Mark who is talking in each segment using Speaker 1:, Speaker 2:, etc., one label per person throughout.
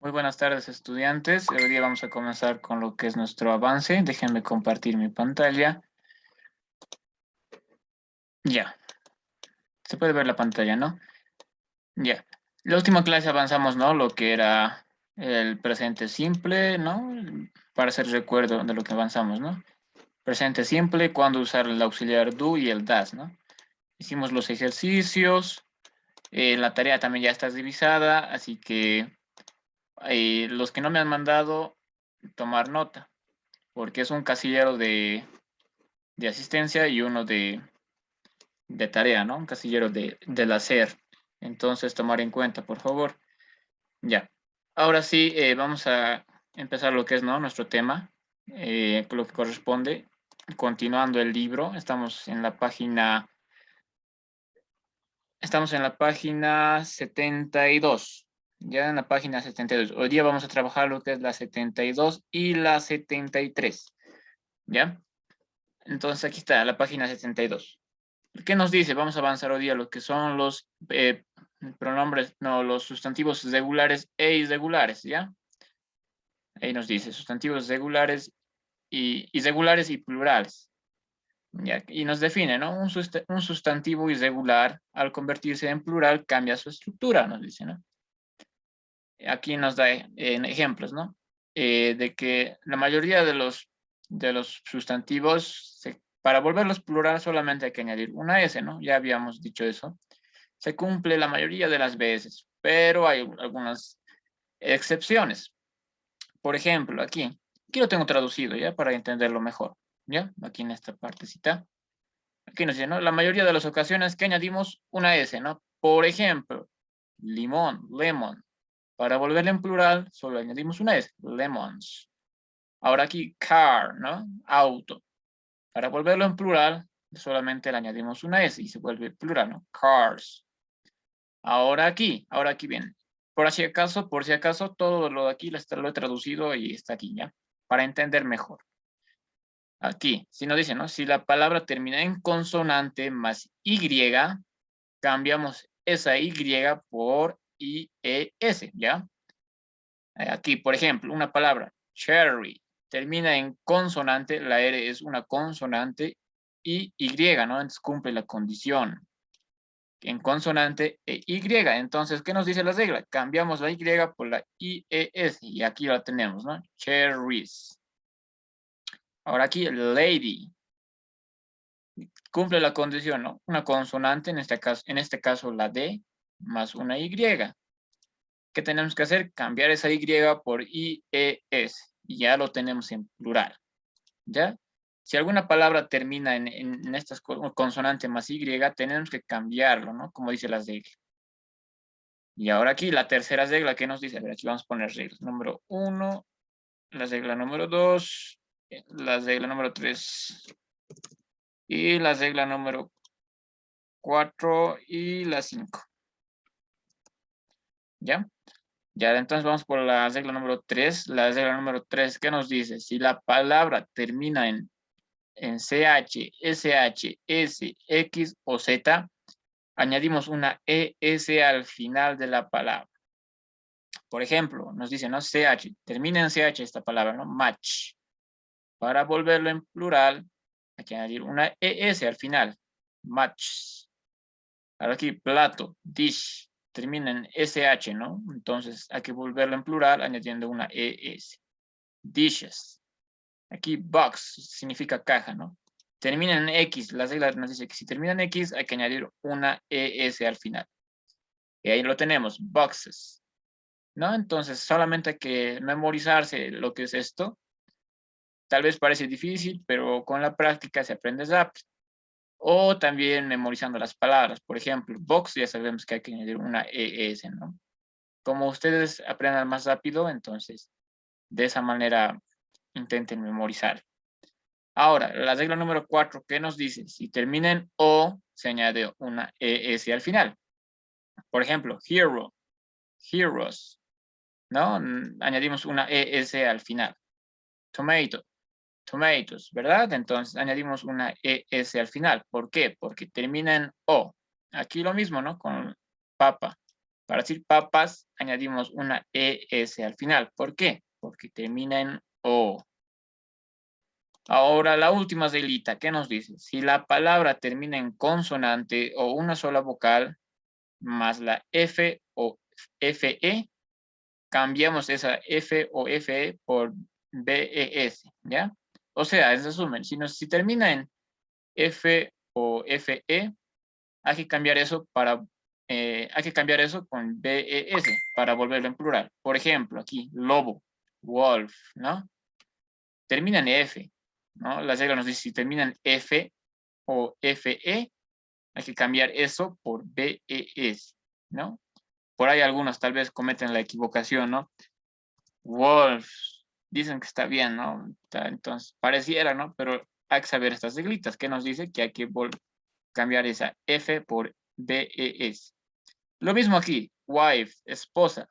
Speaker 1: Muy buenas tardes, estudiantes. Hoy día vamos a comenzar con lo que es nuestro avance. Déjenme compartir mi pantalla. Ya, se puede ver la pantalla, ¿no? Ya. La última clase avanzamos, ¿no? Lo que era el presente simple, ¿no? Para hacer recuerdo de lo que avanzamos, ¿no? Presente simple, cuando usar el auxiliar do y el das, ¿no? Hicimos los ejercicios. La tarea también ya está divisada, así que los que no me han mandado, tomar nota, porque es un casillero de asistencia y uno de tarea, ¿no? Un casillero del hacer. Entonces, tomar en cuenta, por favor. Ya. Ahora sí, vamos a empezar lo que es, ¿no? Nuestro tema, lo que corresponde. Continuando el libro, estamos en la página 72. Ya en la página 72. Hoy día vamos a trabajar lo que es la 72 y la 73. ¿Ya? Entonces, aquí está la página 72. ¿Qué nos dice? Vamos a avanzar hoy día lo que son los pronombres, no, los sustantivos regulares e irregulares, ¿ya? Ahí nos dice sustantivos regulares y irregulares y plurales, ¿ya? Y nos define, ¿no? Un sustantivo irregular, al convertirse en plural, cambia su estructura, nos dice, ¿no? Aquí nos da ejemplos, ¿no? De que la mayoría de los sustantivos, para volverlos plural solamente hay que añadir una S, ¿no? Ya habíamos dicho eso. Se cumple la mayoría de las veces, pero hay algunas excepciones. Por ejemplo, aquí lo tengo traducido, ¿ya? Para entenderlo mejor, ¿ya? Aquí en esta partecita. Aquí nos dice, ¿no? La mayoría de las ocasiones que añadimos una S, ¿no? Por ejemplo, limón, lemon. Para volverlo en plural, solo añadimos una S, lemons. Ahora aquí, car, ¿no? Auto. Para volverlo en plural, solamente le añadimos una S y se vuelve plural, ¿no? Cars. Ahora aquí bien. Por si acaso, todo lo de aquí lo he traducido y está aquí, ¿ya? Para entender mejor. Aquí, si nos dice, ¿no? Si la palabra termina en consonante más Y, cambiamos esa Y por IES, ¿ya? Aquí, por ejemplo, una palabra, cherry, termina en consonante, la R es una consonante, y Y, ¿no? Entonces cumple la condición en consonante e Y. Entonces, ¿qué nos dice la regla? Cambiamos la Y por la IES y aquí la tenemos, ¿no? Cherries. Ahora aquí, lady. Cumple la condición, ¿no? Una consonante, en este caso la D, más una Y. ¿Qué tenemos que hacer? Cambiar esa Y por IES y ya lo tenemos en plural, ¿ya? Si alguna palabra termina en estas consonante más Y, tenemos que cambiarlo, ¿no? Como dice la regla. Y ahora aquí la tercera regla que nos dice, a ver, aquí vamos a poner reglas. Número 1, la regla número 2, la regla número 3 y la regla número 4 y la 5. ¿Ya? Ya, entonces vamos por la regla número 3. La regla número 3, ¿qué nos dice? Si la palabra termina en CH, SH, S, X o Z, añadimos una ES al final de la palabra. Por ejemplo, nos dice, ¿no? CH, termina en CH esta palabra, ¿no? Match. Para volverlo en plural, hay que añadir una ES al final. Match. Ahora aquí, plato, dish, termina en SH, ¿no? Entonces hay que volverlo en plural añadiendo una ES. Dishes. Aquí, box, significa caja, ¿no? Termina en X, la regla nos dice que si termina en X hay que añadir una ES al final. Y ahí lo tenemos, boxes, ¿no? Entonces solamente hay que memorizarse lo que es esto. Tal vez parece difícil, pero con la práctica se aprende rápido. O también memorizando las palabras. Por ejemplo, box ya sabemos que hay que añadir una ES, ¿no? Como ustedes aprendan más rápido, entonces de esa manera intenten memorizar. Ahora, la regla número 4, ¿qué nos dice? Si termina en O, se añade una ES al final. Por ejemplo, hero, heroes, ¿no? Añadimos una ES al final. Tomato, tomatoes, ¿verdad? Entonces añadimos una ES al final. ¿Por qué? Porque termina en O. Aquí lo mismo, ¿no? Con papa. Para decir papas, añadimos una ES al final. ¿Por qué? Porque termina en O. Ahora, la última reglita, ¿qué nos dice? Si la palabra termina en consonante o una sola vocal, más la F o FE, cambiamos esa F o FE por BES, ¿ya? O sea, en resumen, si termina en F o FE, hay que cambiar eso con BES para volverlo en plural. Por ejemplo, aquí, lobo, wolf, ¿no? Termina en F, ¿no? La regla nos dice si termina en F o FE, hay que cambiar eso por BES, ¿no? Por ahí algunos tal vez cometen la equivocación, ¿no? Wolf, dicen que está bien, ¿no? Entonces, pareciera, ¿no? Pero hay que saber estas reglitas. ¿Qué nos dice? Que hay que cambiar esa F por BES. Lo mismo aquí, wife, esposa.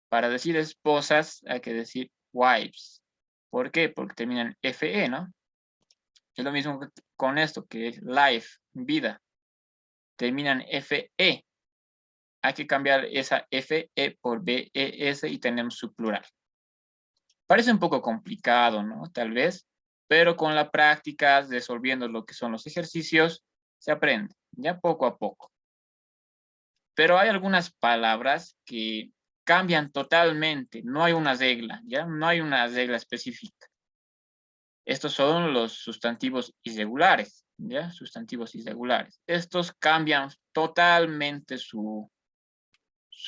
Speaker 1: Para decir esposas hay que decir wives. ¿Por qué? Porque terminan FE, ¿no? Es lo mismo con esto, que es life, vida. Terminan FE. Hay que cambiar esa FE por BES y tenemos su plural. Parece un poco complicado, ¿no? Tal vez, pero con la práctica, resolviendo lo que son los ejercicios, se aprende, ya poco a poco. Pero hay algunas palabras que cambian totalmente, no hay una regla, ¿ya? No hay una regla específica. Estos son los sustantivos irregulares, ¿ya? Sustantivos irregulares. Estos cambian totalmente su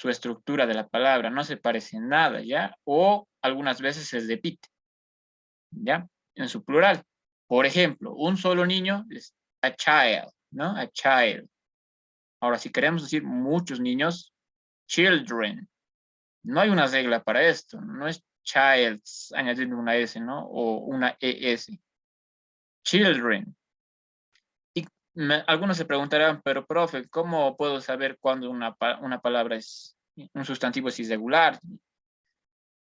Speaker 1: estructura de la palabra, no se parece en nada, ¿ya? O algunas veces se repite, ¿ya? En su plural. Por ejemplo, un solo niño es a child, ¿no? A child. Ahora, si queremos decir muchos niños, children. No hay una regla para esto, no es childs añadiendo una S, ¿no? O una ES. Children. Y algunos se preguntarán, pero profe, ¿cómo puedo saber cuándo una palabra es un sustantivo es irregular?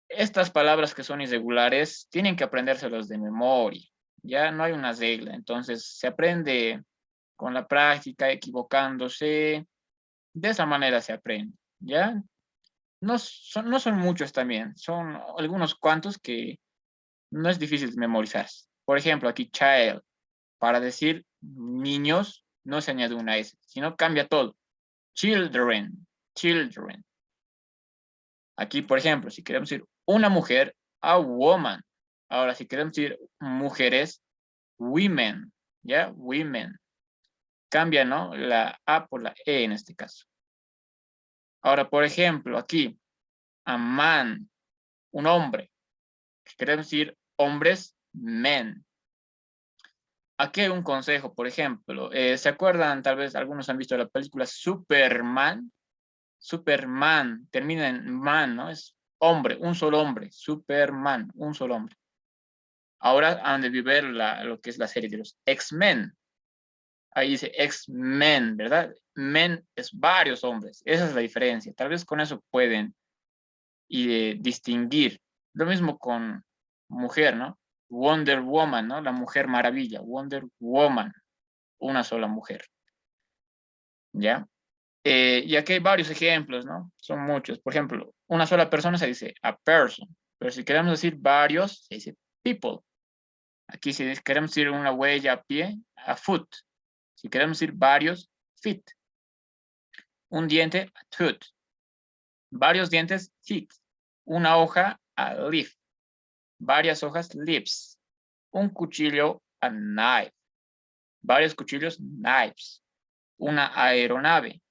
Speaker 1: Estas palabras que son irregulares tienen que aprendérselos de memoria. Ya no hay una regla, entonces se aprende con la práctica, equivocándose. De esa manera se aprende, ¿ya? No son muchos también, son algunos cuantos que no es difícil memorizar. Por ejemplo, aquí child, para decir niños, no se añade una S, sino cambia todo. Children, children. Aquí, por ejemplo, si queremos decir una mujer, a woman. Ahora, si queremos decir mujeres, women, ¿ya? Women. Cambia, ¿no? La A por la E en este caso. Ahora, por ejemplo, aquí, a man, un hombre. Queremos decir hombres, men. Aquí hay un consejo, por ejemplo. ¿Se acuerdan? Tal vez algunos han visto la película Superman. Superman, termina en man, ¿no? Es hombre, un solo hombre. Superman, un solo hombre. Ahora han de ver lo que es la serie de los X-Men. Ahí dice X-Men, ¿verdad? Men es varios hombres. Esa es la diferencia. Tal vez con eso pueden distinguir. Lo mismo con mujer, ¿no? Wonder Woman, ¿no? La Mujer Maravilla. Wonder Woman. Una sola mujer. ¿Ya? Y aquí hay varios ejemplos, ¿no? Son muchos. Por ejemplo, una sola persona se dice a person. Pero si queremos decir varios, se dice people. Aquí si queremos decir una huella a pie, a foot. Si queremos decir varios, feet. Un diente, a tooth. Varios dientes, teeth. Una hoja, a leaf. Varias hojas, leaves. Un cuchillo, a knife. Varios cuchillos, knives. Una aeronave,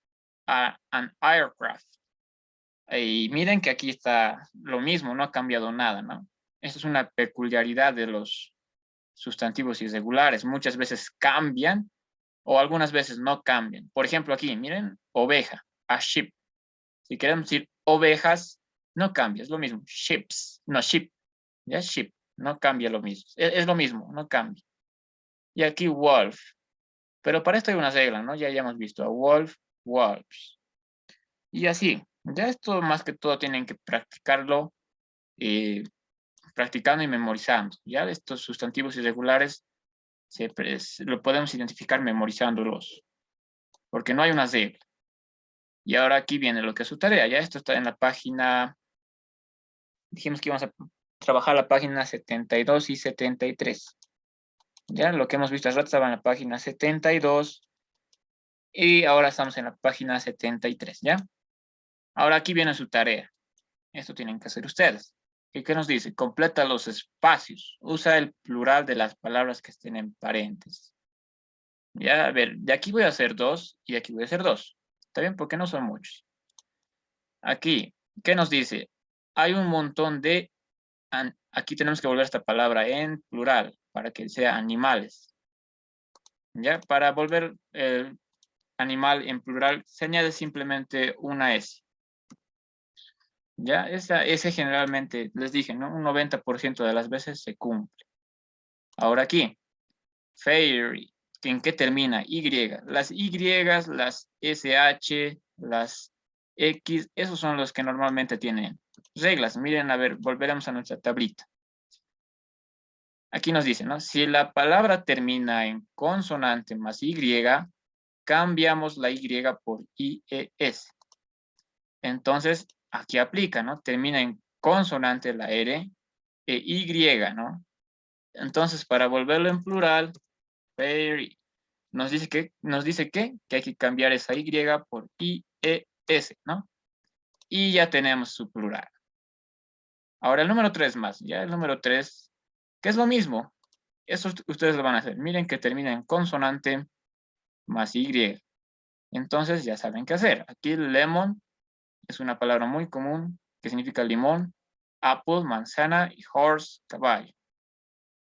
Speaker 1: an aircraft. Y miren que aquí está lo mismo, no ha cambiado nada, ¿no? Esa es una peculiaridad de los sustantivos irregulares. Muchas veces cambian o algunas veces no cambian. Por ejemplo, aquí, miren, oveja, a sheep. Si queremos decir ovejas, no cambia, es lo mismo. Sheeps, no sheep, ya sheep, no cambia lo mismo. Es lo mismo, no cambia. Y aquí wolf. Pero para esto hay una regla, ¿no? Ya hemos visto a wolf, wolves. Y así, ya esto más que todo tienen que practicarlo, practicando y memorizando. Ya estos sustantivos irregulares lo podemos identificar memorizándolos, porque no hay una regla. Y ahora aquí viene lo que es su tarea. Ya esto está en la página, dijimos que íbamos a trabajar la página 72 y 73. Ya lo que hemos visto hace rato estaba en la página 72 y ahora estamos en la página 73, ¿ya? Ahora aquí viene su tarea. Esto tienen que hacer ustedes. ¿Y qué nos dice? Completa los espacios. Usa el plural de las palabras que estén en paréntesis. Ya, a ver, de aquí voy a hacer 2 y de aquí voy a hacer 2. ¿Está bien? Porque no son muchos. Aquí, ¿qué nos dice? Hay un montón de... Aquí tenemos que volver esta palabra en plural para que sea animales. ¿Ya? Para volver el animal en plural se añade simplemente una S. ¿Ya? Esa S generalmente, les dije, ¿no? Un 90% de las veces se cumple. Ahora aquí, fairy, ¿en qué termina? Y. Las Y, las SH, las X, esos son los que normalmente tienen reglas. Miren, a ver, volveremos a nuestra tablita. Aquí nos dice, ¿no? Si la palabra termina en consonante más Y, cambiamos la Y por IES. Entonces, aquí aplica, ¿no? Termina en consonante la R e Y, ¿no? Entonces, para volverlo en plural, very, nos dice que hay que cambiar esa Y por IES, ¿no? Y ya tenemos su plural. Ahora el número 3 más, ya el número 3, que es lo mismo. Eso ustedes lo van a hacer. Miren que termina en consonante más Y. Entonces ya saben qué hacer. Aquí lemon es una palabra muy común que significa limón, apple, manzana y horse, caballo.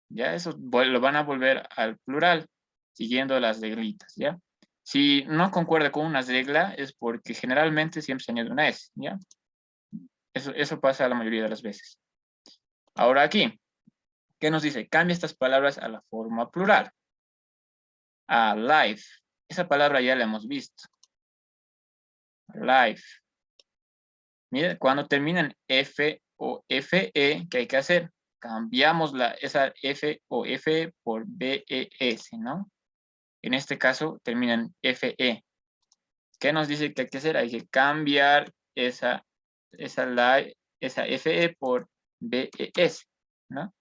Speaker 1: Ya eso lo van a volver al plural, siguiendo las reglitas, ¿ya? Si no concuerda con una regla es porque generalmente siempre se añade una S, ¿ya? Eso pasa la mayoría de las veces. Ahora aquí, ¿qué nos dice? Cambia estas palabras a la forma plural. Alive. Esa palabra ya la hemos visto. Alive. Mira, cuando terminan F o FE, ¿qué hay que hacer? Cambiamos esa F o F por BES, ¿no? En este caso terminan FE. ¿Qué nos dice que hay que hacer? Hay que cambiar esa FE por BES, ¿no?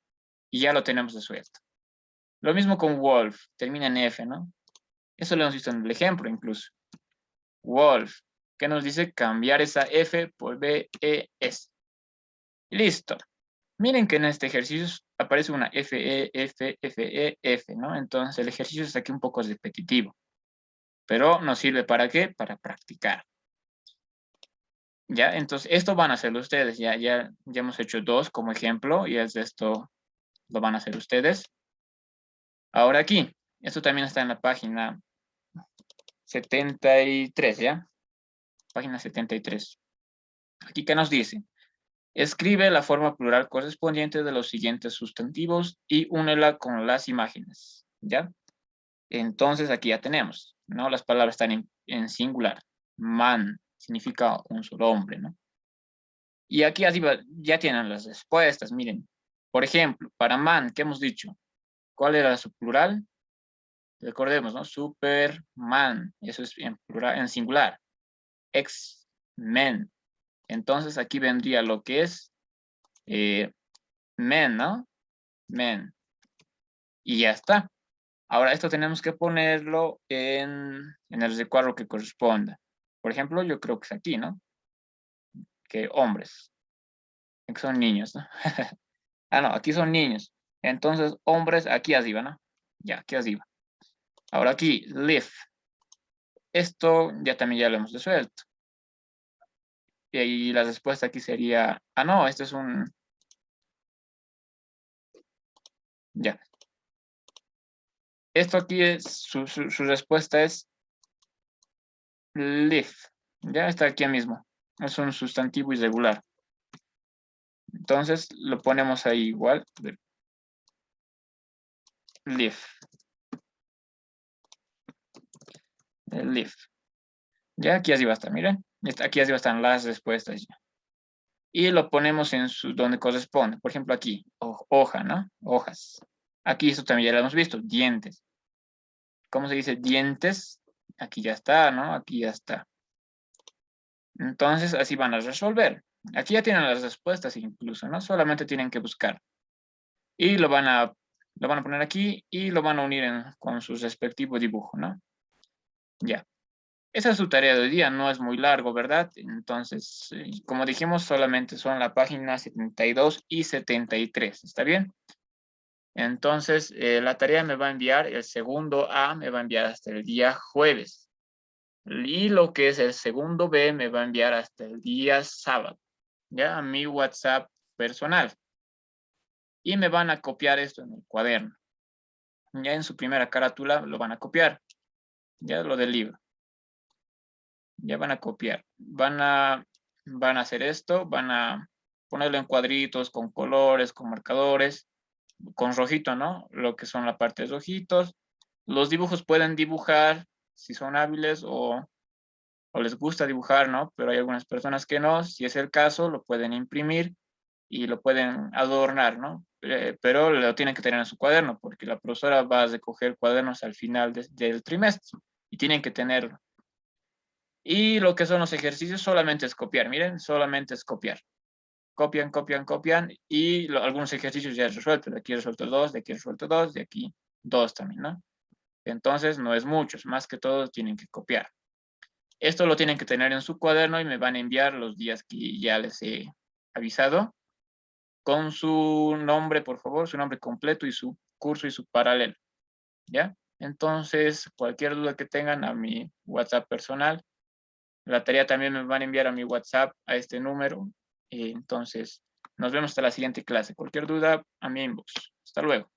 Speaker 1: Y ya lo tenemos resuelto. Lo mismo con wolf, termina en F, ¿no? Eso lo hemos visto en el ejemplo incluso. Wolf, ¿qué nos dice? Cambiar esa F por BES. Listo. Miren que en este ejercicio aparece una FE, F, FE, F, ¿no? Entonces el ejercicio está aquí un poco repetitivo. Pero nos sirve ¿para qué? Para practicar. ¿Ya? Entonces esto van a hacerlo ustedes. Ya hemos hecho 2 como ejemplo y esto lo van a hacer ustedes. Ahora aquí, esto también está en la página 73, ¿ya? Página 73. Aquí, ¿qué nos dice? Escribe la forma plural correspondiente de los siguientes sustantivos y únela con las imágenes, ¿ya? Entonces aquí ya tenemos, ¿no? Las palabras están en singular. Man significa un solo hombre, ¿no? Y aquí arriba ya tienen las respuestas, miren. Por ejemplo, para man, ¿qué hemos dicho? ¿Cuál era su plural? Recordemos, ¿no? Superman, eso es en plural, en singular. X-Men. Entonces aquí vendría lo que es men, ¿no? Men. Y ya está. Ahora esto tenemos que ponerlo en el recuadro que corresponda. Por ejemplo, yo creo que es aquí, ¿no? Que hombres. Que son niños, ¿no? Ah, no, aquí son niños. Entonces, hombres aquí arriba, ¿no? Ya, aquí arriba. Ahora aquí, live. Esto ya lo hemos resuelto. Y ahí la respuesta aquí sería, ah, no, este es un... Ya. Esto aquí es, su respuesta es live. Ya está aquí mismo. Es un sustantivo irregular. Entonces, lo ponemos ahí igual. Live. Live. Ya aquí arriba está, miren. Aquí arriba están las respuestas ya. Y lo ponemos en donde corresponde. Por ejemplo, aquí, hoja, ¿no? Hojas. Aquí esto también ya lo hemos visto, dientes. ¿Cómo se dice dientes? Aquí ya está, ¿no? Aquí ya está. Entonces, así van a resolver. Aquí ya tienen las respuestas incluso, ¿no? Solamente tienen que buscar. Y lo van a poner aquí y lo van a unir con su respectivo dibujo, ¿no? Ya. Esa es su tarea de hoy día, no es muy largo, ¿verdad? Entonces, como dijimos, solamente son la página 72 y 73, ¿está bien? Entonces, la tarea me va a enviar, el segundo A me va a enviar hasta el día jueves. Y lo que es el segundo B me va a enviar hasta el día sábado, ¿ya? A mi WhatsApp personal. Y me van a copiar esto en el cuaderno. Ya en su primera carátula lo van a copiar, ya lo del libro. Ya van a copiar. Van a hacer esto, van a ponerlo en cuadritos, con colores, con marcadores, con rojito, ¿no? Lo que son la parte de rojitos. Los dibujos pueden dibujar, si son hábiles o les gusta dibujar, ¿no? Pero hay algunas personas que no. Si es el caso, lo pueden imprimir y lo pueden adornar, ¿no? Pero lo tienen que tener en su cuaderno porque la profesora va a recoger cuadernos al final del trimestre y tienen que tenerlo. Y lo que son los ejercicios solamente es copiar, miren, solamente es copiar. Copian, copian, copian y algunos ejercicios ya he resuelto. De aquí he resuelto dos, de aquí he resuelto dos, de aquí dos también, ¿no? Entonces no es mucho, más que todo tienen que copiar. Esto lo tienen que tener en su cuaderno y me van a enviar los días que ya les he avisado con su nombre, por favor, su nombre completo y su curso y su paralelo, ¿ya? Entonces, cualquier duda que tengan a mi WhatsApp personal, la tarea también me van a enviar a mi WhatsApp a este número. Entonces, nos vemos hasta la siguiente clase. Cualquier duda, a mi inbox. Hasta luego.